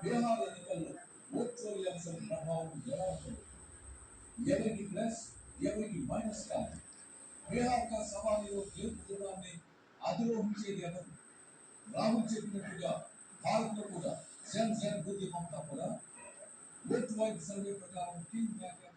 బీహార్ ఎన్నికల్లో ఓట్రోల్ అంశం ప్రభావం ఎలా ఉంటుంది, ఎవరికి ప్లస్ ఎవరికి మైనస్ కాదు. బీహార్ కా సవాలులో గెలుపు దూరాన్ని అధిరోహించేది ఎవరు? రాహుల్ చెప్పినట్టుగా భారత్లో కూడా జన్ జన్ బుద్ధి మమతా కూడా ఓట్ వైపు సర్వే ప్రకారం కింగ్ మేకర్